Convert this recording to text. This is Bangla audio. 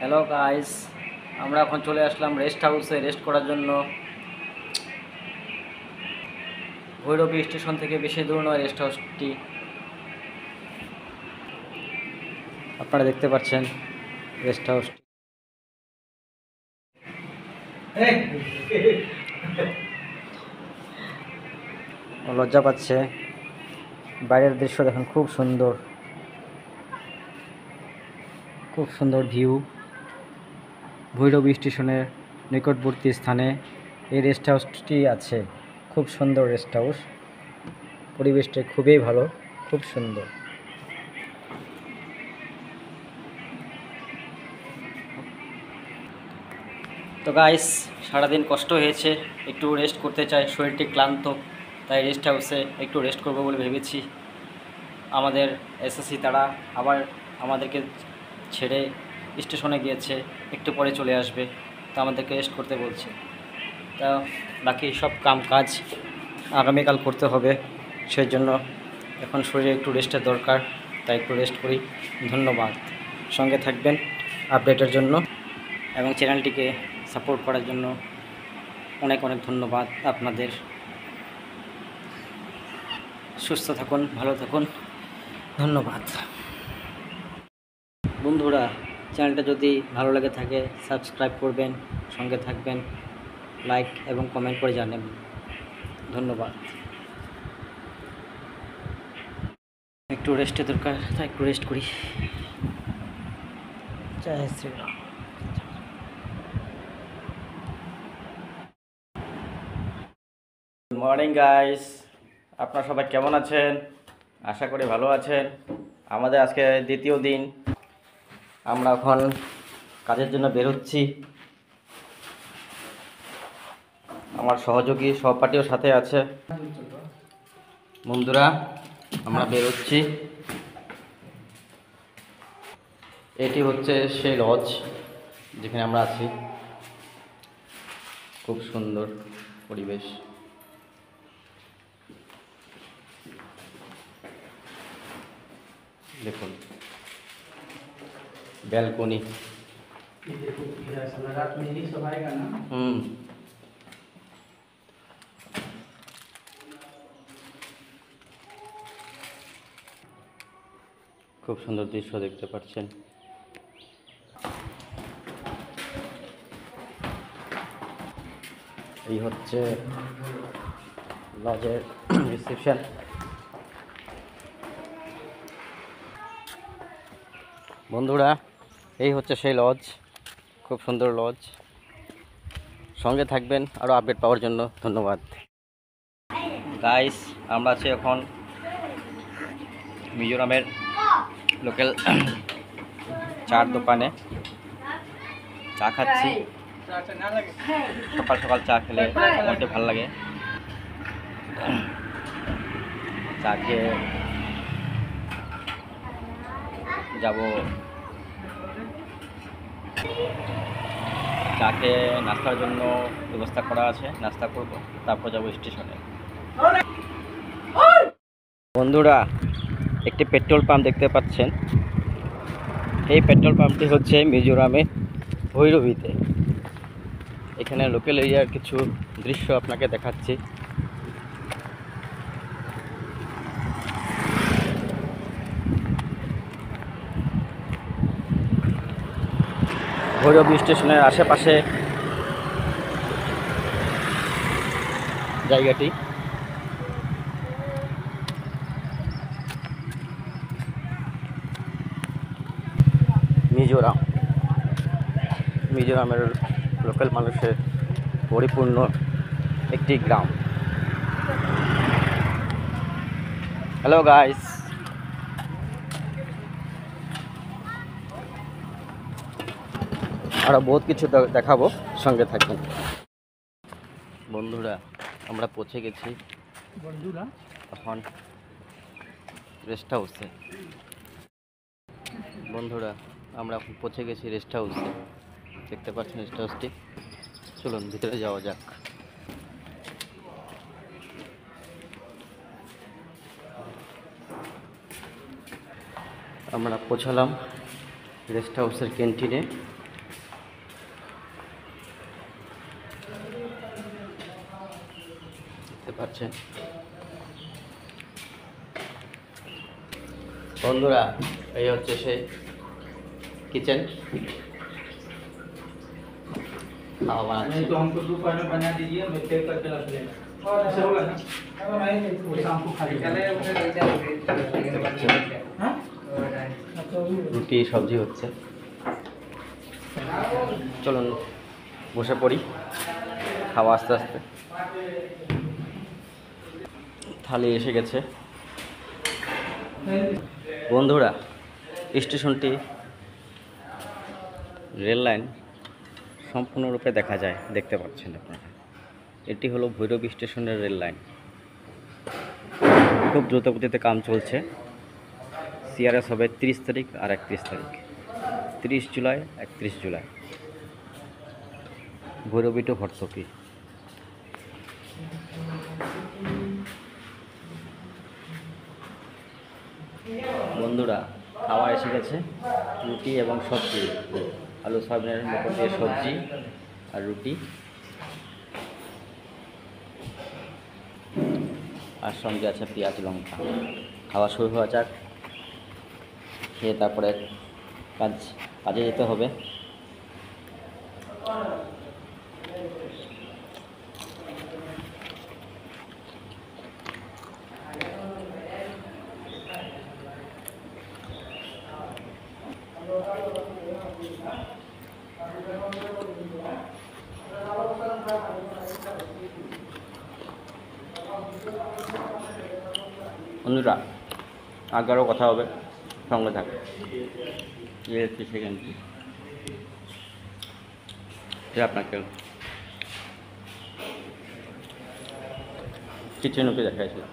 হ্যালো গাইস, আমরা এখন চলে আসলাম রেস্ট হাউসে রেস্ট করার জন্য। ভৈরবী স্টেশন থেকে বেশি দূর নয় রেস্ট হাউসটি। আপনারা দেখতে পাচ্ছেন রেস্ট হাউসটি। ও লজ্জা পাচ্ছে। বাইরের দৃশ্য দেখুন, খুব সুন্দর, খুব সুন্দর ভিউ। ভৈরবী স্টেশনের নিকটবর্তী স্থানে এই রেস্ট হাউসটি আছে। খুব সুন্দর রেস্ট হাউস, পরিবেশটা খুবই ভালো, খুব সুন্দর। তো গাইস, সারাদিন কষ্ট হয়েছে, একটু রেস্ট করতে চাই, শরীরটি ক্লান্ত, তাই রেস্ট হাউসে একটু রেস্ট করবো বলে ভেবেছি। আমাদের এসএসসি তারা আবার আমাদেরকে ছেড়ে স্টেশনে গিয়েছে, একটু পরে চলে আসবে, তো আমাদেরকে রেস্ট করতে বলছে। তা বাকি সব কাম কাজ আগামীকাল করতে হবে, সেই জন্য এখন শরীরে একটু রেস্টের দরকার, তাই একটু রেস্ট করি। ধন্যবাদ, সঙ্গে থাকবেন আপডেটের জন্য এবং চ্যানেলটিকে সাপোর্ট করার জন্য অনেক অনেক ধন্যবাদ আপনাদের। সুস্থ থাকুন, ভালো থাকুন, ধন্যবাদ। বন্ধুরা, চ্যানেলটা যদি ভালো লেগে থাকে সাবস্ক্রাইব করবেন, সঙ্গে থাকবেন, লাইক এবং কমেন্ট করে জানাবেন। ধন্যবাদ। একটু রেস্টের দরকার, তাই একটু রেস্ট করি। জয় শ্রীরাম। গুড মর্নিং গাইস, আপনারা সবাই কেমন আছেন? আশা করি ভালো আছেন। আমাদের আজকে দ্বিতীয় দিন, আমরা এখন কাজের জন্য বের হচ্ছি। আমার সহযোগী সহপাঠীও সাথে আছে। বন্ধুরা, আমরা বের হচ্ছি। এটি হচ্ছে সেই লজ যেখানে আমরা আছি। খুব সুন্দর পরিবেশ। দেখুন ব্যালকনি। খুব সুন্দর দৃশ্য দেখতে পাচ্ছেন। এই হচ্ছে লজের রিসেপশন। বন্ধুরা, এই হচ্ছে সেই লজ, খুব সুন্দর লজ। সঙ্গে থাকবেন আরও আপডেট পাওয়ার জন্য। ধন্যবাদ গাইস। আমরা আছি এখন মিজোরামের লোকাল চার দোকানে, চা খাচ্ছি। সকাল সকাল চা খেলে মনটা ভালো লাগে। চা খেয়ে যাব, চা খেয়ে নাস্তার জন্য ব্যবস্থা করা আছে, নাস্তা করব, তারপর যাব স্টেশনে। বন্ধুরা, একটি পেট্রোল পাম্প দেখতে পাচ্ছেন। এই পেট্রোল পাম্পটি হচ্ছে মিজোরামে ভৈরবীতে। এখানে লোকাল এরিয়ার কিছু দৃশ্য আপনাকে দেখাচ্ছি। ভৈরবী স্টেশনের আশেপাশে জায়গাটি। মিজোরামের লোকাল মানুষের পরিপূর্ণ একটি গ্রাম। হ্যালো গাইস, আরও বহুত কিছু দেখাবো, সঙ্গে থাকবেন। বন্ধুরা, আমরা পৌঁছে গেছি এখন রেস্ট হাউসে। বন্ধুরা, আমরা এখন পৌঁছে গেছি রেস্ট হাউসে। দেখতে পাচ্ছেন রেস্ট হাউসটি। চলুন ভিতরে যাওয়া যাক। আমরা পৌঁছালাম রেস্ট হাউসের ক্যান্টিনে। পাচ্ছেন। বন্ধুরা, এই হচ্ছে সেই किचन खावा बनाते नहीं तो हमको 2 पानी बना दीजिए, मैं पैक करके रख लेगा। और ऐसा होगा ना? मैं शाम को खा लेंगे। हाँ? রুটি সবজি হচ্ছে। চলুন বসে পড়ি, খাওয়া আস্তে আস্তে। থালি এসে গেছে। বন্ধুরা, স্টেশনটি রেল লাইন সম্পূর্ণরূপে দেখা যায়, দেখতে পাচ্ছেন আপনারা। এটি হলো ভৈরব স্টেশনের রেল লাইন। খুব দ্রুতগতিতে কাম চলছে। সিআরএস হবে 30 তারিখ আর 31 তারিখ, 30 জুলাই 31 জুলাই, ভৈরবী টু ভর্তুকি। বন্ধুরা, খাওয়া এসে গেছে। রুটি এবং সবজি, আলু সয়াবিনের মটর দিয়ে সবজি আর রুটি, আর সঙ্গে আছে পেঁয়াজ লঙ্কা। খাওয়া শুরু হওয়া যাক। খেয়ে তারপরে কাজে যেতে হবে। বন্ধুরা, আগারও কথা হবে, সঙ্গে থাকে। এই হচ্ছে সেকেন্ডটি, আপনাকে কিচেন ওকে দেখাইছিলাম।